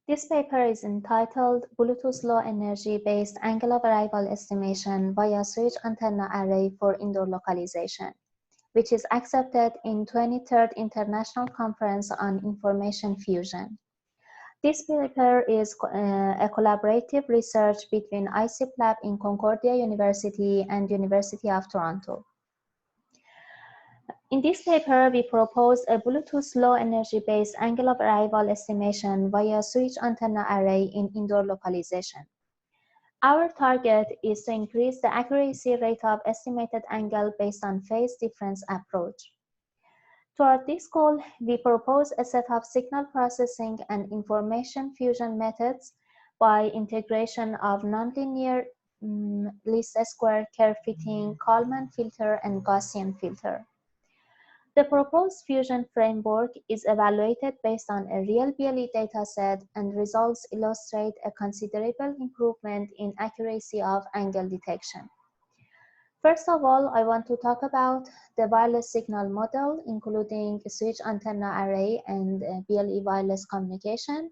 This paper is entitled Bluetooth Low Energy Based Angle of Arrival Estimation via Switch Antenna Array for Indoor Localization, which is accepted in 23rd International Conference on Information Fusion. This paper is a collaborative research between ICIP Lab in Concordia University and University of Toronto. In this paper, we propose a Bluetooth low energy-based angle of arrival estimation via switch antenna array in indoor localization. Our target is to increase the accuracy rate of estimated angle based on phase difference approach. Toward this goal, we propose a set of signal processing and information fusion methods by integration of nonlinear least square curve fitting, Kalman filter, and Gaussian filter. The proposed fusion framework is evaluated based on a real BLE dataset, and results illustrate a considerable improvement in accuracy of angle detection. First of all, I want to talk about the wireless signal model, including switch antenna array and BLE wireless communication.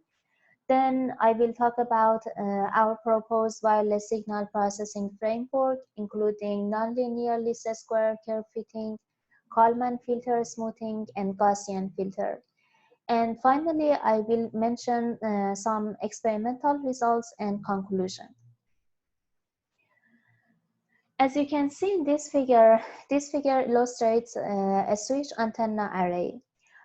Then I will talk about our proposed wireless signal processing framework, including nonlinear least square curve fitting, Kalman filter smoothing, and Gaussian filter. And finally, I will mention some experimental results and conclusion. As you can see in this figure illustrates a switch antenna array.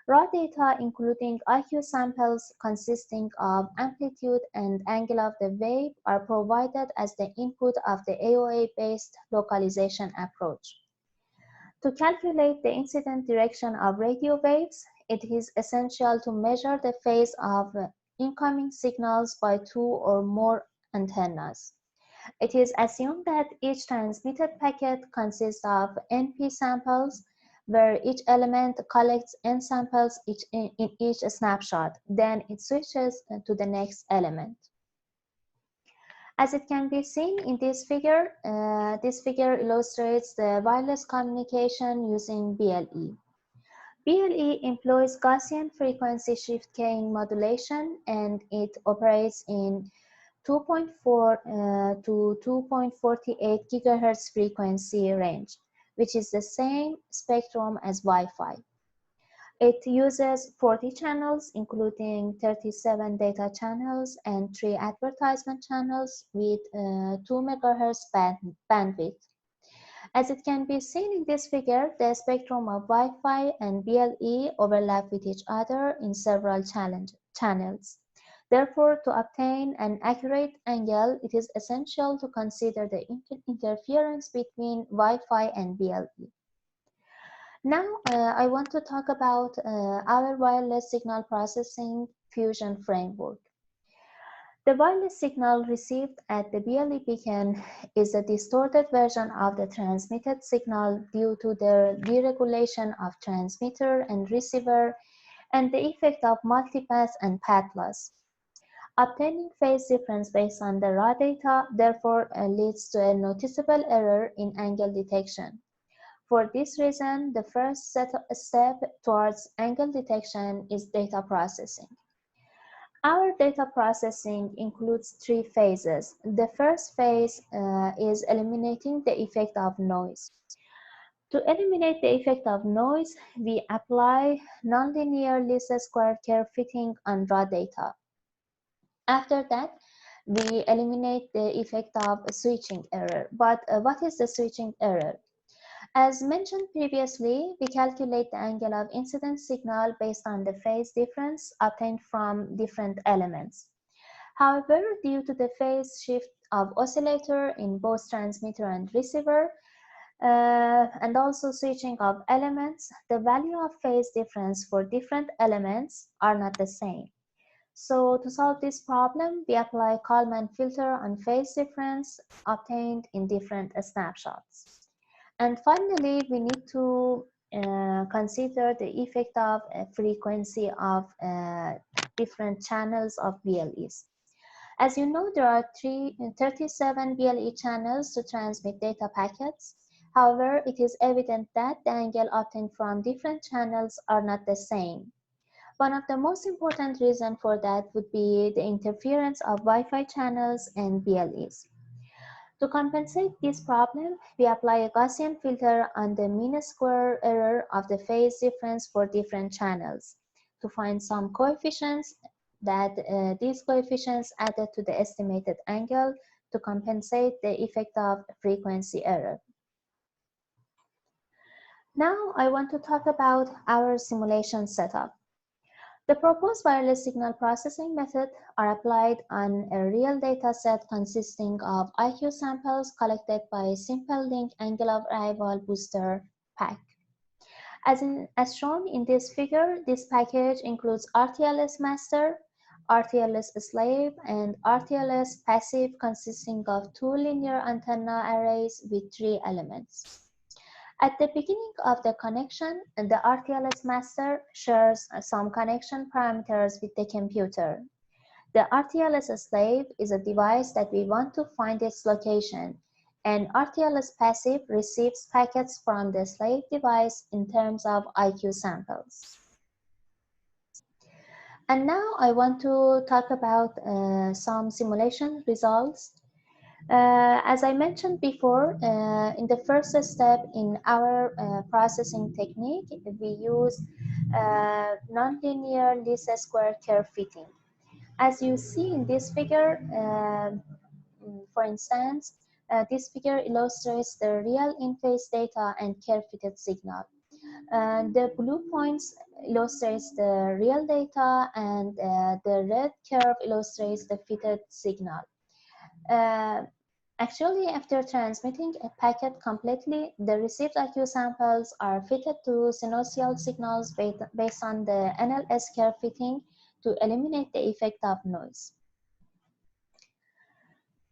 Raw data, including IQ samples consisting of amplitude and angle of the wave, are provided as the input of the AOA-based localization approach. To calculate the incident direction of radio waves, it is essential to measure the phase of incoming signals by two or more antennas. It is assumed that each transmitted packet consists of NP samples, where each element collects N samples in each snapshot. Then it switches to the next element. As it can be seen in this figure illustrates the wireless communication using BLE. BLE employs Gaussian frequency shift keying modulation, and it operates in 2.4 to 2.48 gigahertz frequency range, which is the same spectrum as Wi-Fi. It uses 40 channels, including 37 data channels and 3 advertisement channels with 2 MHz bandwidth. As it can be seen in this figure, the spectrum of Wi-Fi and BLE overlap with each other in several channels. Therefore, to obtain an accurate angle, it is essential to consider the interference between Wi-Fi and BLE. Now, I want to talk about our wireless signal processing fusion framework. The wireless signal received at the BLE beacon is a distorted version of the transmitted signal due to the deregulation of transmitter and receiver and the effect of multipath and path loss. Obtaining phase difference based on the raw data, therefore, leads to a noticeable error in angle detection. For this reason, the first step towards angle detection is data processing. Our data processing includes 3 phases. The first phase is eliminating the effect of noise. To eliminate the effect of noise, we apply nonlinear least square curve fitting on raw data. After that, we eliminate the effect of switching error. But what is the switching error? As mentioned previously, we calculate the angle of incident signal based on the phase difference obtained from different elements. However, due to the phase shift of oscillator in both transmitter and receiver, and also switching of elements, the value of phase difference for different elements are not the same. So to solve this problem, we apply Kalman filter on phase difference obtained in different snapshots. And finally, we need to consider the effect of frequency of different channels of BLEs. As you know, there are 37 BLE channels to transmit data packets. However, it is evident that the angle obtained from different channels are not the same. One of the most important reasons for that would be the interference of Wi-Fi channels and BLEs. To compensate this problem, we apply a Gaussian filter on the mean square error of the phase difference for different channels to find some coefficients that these coefficients added to the estimated angle to compensate the effect of frequency error. Now I want to talk about our simulation setup. The proposed wireless signal processing method are applied on a real data set consisting of IQ samples collected by a simple link angle of arrival booster pack. As shown in this figure, this package includes RTLS master, RTLS slave, and RTLS passive consisting of 2 linear antenna arrays with 3 elements. At the beginning of the connection, the RTLS master shares some connection parameters with the computer. The RTLS slave is a device that we want to find its location, and RTLS passive receives packets from the slave device in terms of IQ samples. And now I want to talk about some simulation results. As I mentioned before, in the first step in our processing technique, we use nonlinear least square curve fitting. As you see in this figure, for instance, this figure illustrates the real in-phase data and curve-fitted signal. The blue points illustrates the real data, and the red curve illustrates the fitted signal. Actually, after transmitting a packet completely, the received IQ samples are fitted to sinusoidal signals based on the NLS curve fitting to eliminate the effect of noise.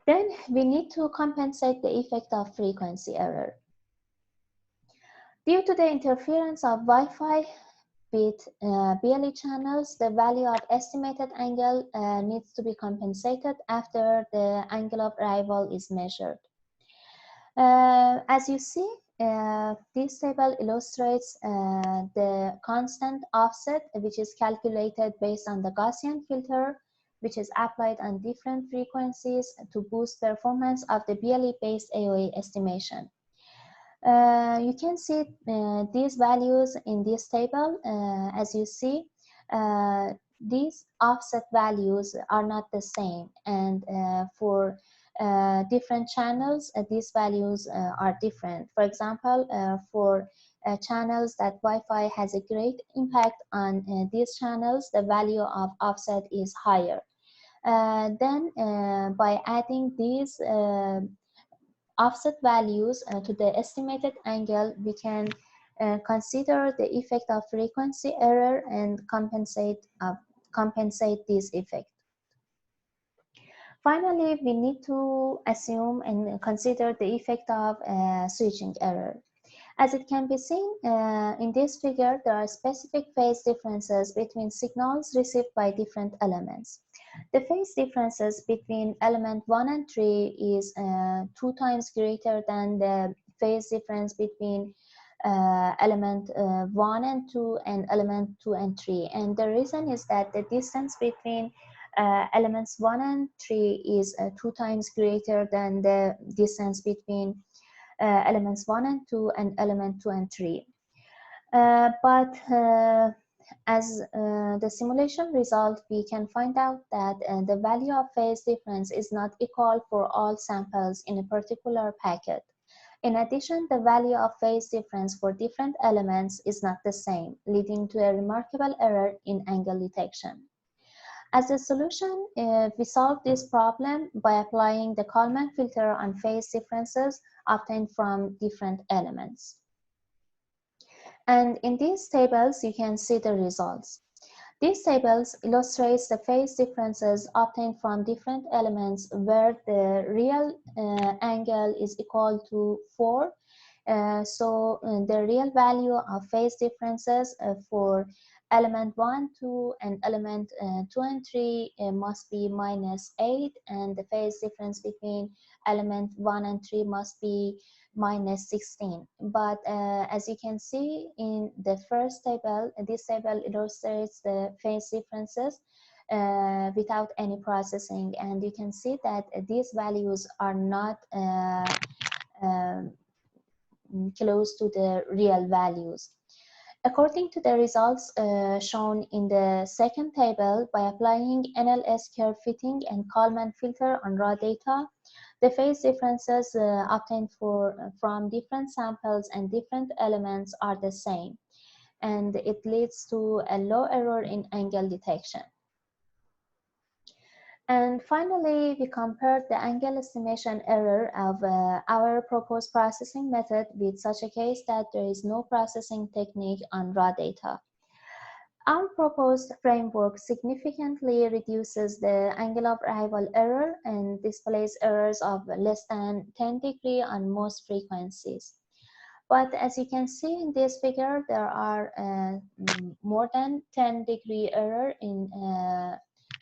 Then we need to compensate the effect of frequency error. Due to the interference of Wi-Fi with BLE channels, the value of estimated angle needs to be compensated after the angle of arrival is measured. As you see, this table illustrates the constant offset, which is calculated based on the Gaussian filter, which is applied on different frequencies to boost performance of the BLE-based AOA estimation. You can see these values in this table. As you see, these offset values are not the same, and for different channels, these values are different. For example, for channels that Wi-Fi has a great impact on these channels, the value of offset is higher. Then by adding these offset values to the estimated angle, we can consider the effect of frequency error and compensate this effect. Finally, we need to assume and consider the effect of switching error. As it can be seen in this figure, there are specific phase differences between signals received by different elements. The phase differences between element 1 and 3 is 2 times greater than the phase difference between element 1 and 2 and element 2 and 3. And the reason is that the distance between elements 1 and 3 is 2 times greater than the distance between elements 1 and 2 and element 2 and 3. But as the simulation result, we can find out that the value of phase difference is not equal for all samples in a particular packet. In addition, the value of phase difference for different elements is not the same, leading to a remarkable error in angle detection. As a solution, we solve this problem by applying the Kalman filter on phase differences obtained from different elements. And in these tables, you can see the results. These tables illustrate the phase differences obtained from different elements where the real angle is equal to 4. So the real value of phase differences for element 1, 2, and element 2 and 3 must be -8, and the phase difference between element 1 and 3 must be -16. But as you can see in the first table, this table illustrates the phase differences without any processing, and you can see that these values are not um, close to the real values. According to the results shown in the second table, by applying NLS curve fitting and Kalman filter on raw data, the phase differences obtained from different samples and different elements are the same, and it leads to a low error in angle detection. And finally, we compared the angle estimation error of our proposed processing method with such a case that there is no processing technique on raw data. Our proposed framework significantly reduces the angle of arrival error and displays errors of less than 10 degrees on most frequencies. But as you can see in this figure, there are more than 10-degree error in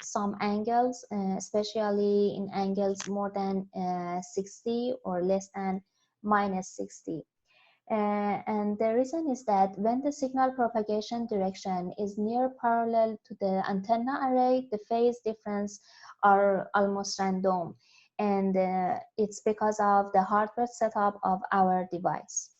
some angles, especially in angles more than 60 or less than -60. And the reason is that when the signal propagation direction is near parallel to the antenna array, the phase difference are almost random. And it's because of the hardware setup of our device.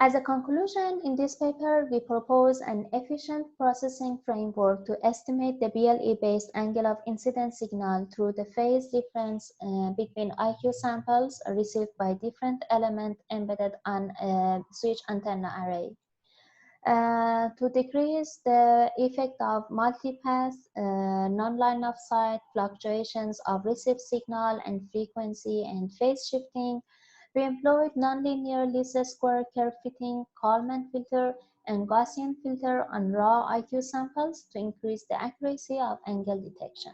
As a conclusion, in this paper, we propose an efficient processing framework to estimate the BLE-based angle of incident signal through the phase difference between IQ samples received by different elements embedded on a switch antenna array. To decrease the effect of multipath, non-line of sight, fluctuations of received signal and frequency, and phase shifting, we employed nonlinear least square curve fitting, Kalman filter, and Gaussian filter on raw IQ samples to increase the accuracy of angle detection.